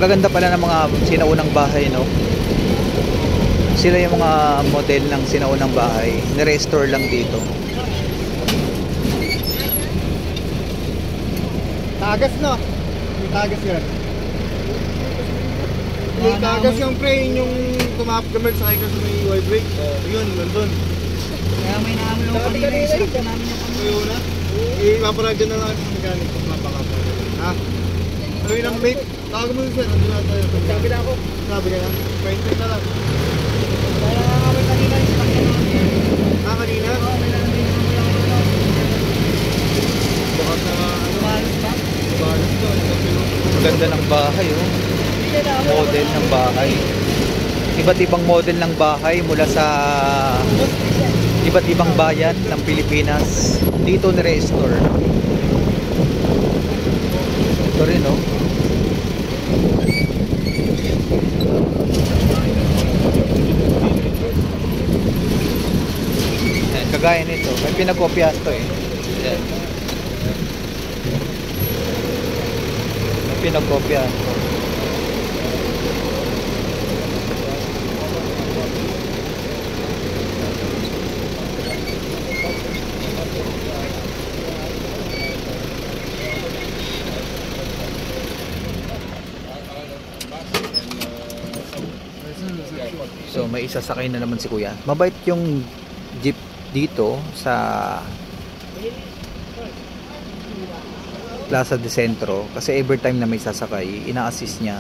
gaganda pala ng mga sinaunang bahay, no? Sila yung mga model ng sinaunang bahay, ni-restore lang dito. Tagas, no? May tagas yan. May tagas yung pre, yung tumapagkamag sa hiker sa may wide brake. Yun, nandun. Kaya may naamoy ako kanina yung sarap na namin yung kanina. Ayaw na? Ipaparadyo na lang sa mechanic kung mapakapa. Ha? Ano yun ang mate? Tawag mo yun sir, nandun na tayo. Sabi na ako. Sabi ka na? Maintain na lang. Kaya naamoy kanina yung sarap na namin. Ah, kanina? Oo, may naamoy yung amoy ako. Baka na Balos ba? balas to. Ganda ng bahay, oh. Model ng bahay. Iba't ibang model ng bahay mula sa iba't ibang bayan ng Pilipinas. Dito ni-restore. Ito rin, oh. Ayan, kagaya nito. May pinakopya to, eh. Ayan. May pinakopya to. So may isasakay na naman si kuya. Mabait yung jeep dito sa Plaza de Centro kasi every time na may sasakay, ina-assist niya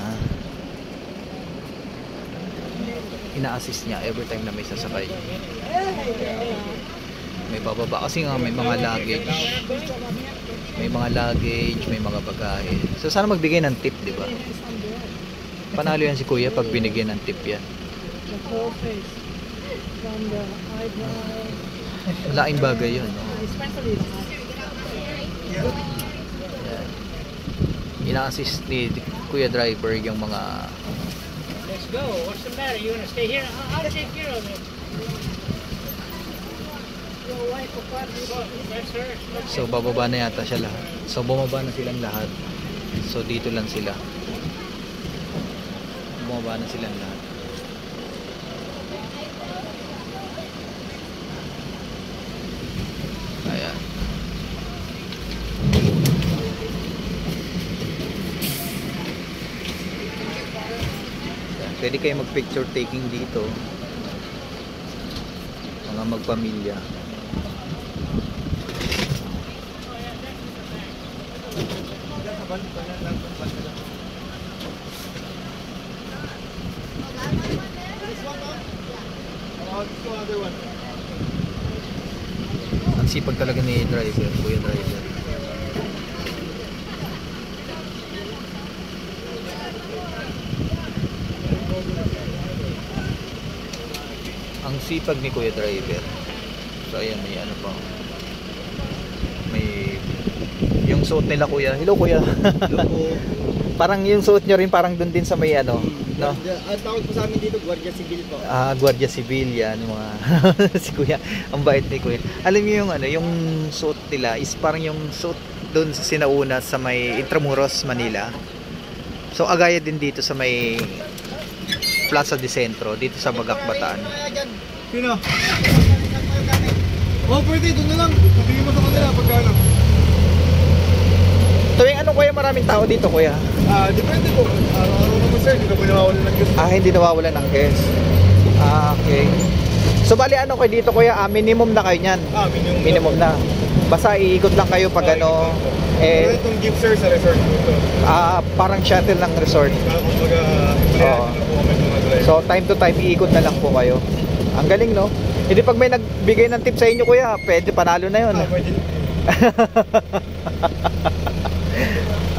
every time na may sasakay. May bababa kasi nga may mga luggage. May mga bagahe. So sana magbigay ng tip, di ba? Panalo yan si kuya pag binigyan ng tip yan. Laking bagay yun, no? Ina-assist ni kuya driver yung mga... Let's go. What's the matter? You wanna stay here? I'll take care of it. Your wife will probably go. That's her. So bababa na yata siya lahat. So bumaba na silang lahat. So dito lang sila. Bumaba na silang lahat. Ayan. Pwede kayo mag picture taking dito. Mga magpamilya. Ang sipag talaga ni driver, kuya driver. Ang sipag ni kuya driver. So ayan, may ano pa. May yung suot nila kuya. Hello kuya. Hello po. Parang yung suot nyo rin parang dun din sa may ano, no? Ang tawag po sa amin dito, Guardia Civil po. Ah, Guardia Civil yan, mga si kuya. Ang bait ni kuya. Alam niyo yung ano, yung suot nila is parang yung suot doon sa sinauna sa may Intramuros, Manila. So agaya din dito sa may Plaza de Centro, dito sa Bagak, Bataan. Sino? Oh, pwede, doon na lang. Sabihin mo sa kanila pagkano. Tuwing ano kuya, maraming tao dito kuya? Depende po. Araw-araw naman sir, hindi na po nawawala ng guest. Hindi nawawala ng guest. Okay. So bali ano kayo dito kuya, minimum na kayo niyan? Minimum na. Basta iikot lang kayo pag ano. Ano itong gift sir sa resort po ito? Parang shuttle ng resort. Oo. So time to time iikot na lang po kayo. Ang galing, no? Hindi pag may nagbigay ng tip sa inyo kuya, pwede panalo na yun. Pwede.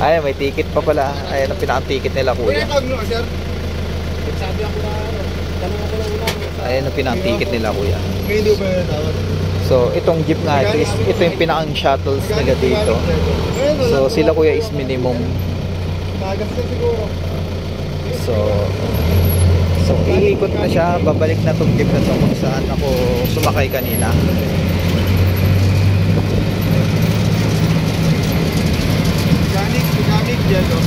Ay, may ticket pa pala. Ayan ang pinaka-ticket nila kuya. Tawag nyo ka sir? Sabi ako na, tanong ako na una. Ayan ang pinaka-ticket nila kuya. Ngayon di ba yung tawag? So itong jeep nga ito yung pinakang shuttles nila dito. So sila kuya is minimum. Tagas na siguro. So iikot na siya, babalik na tong jeep na to kung saan ako sumakay kanina. Mechanic dyan, no?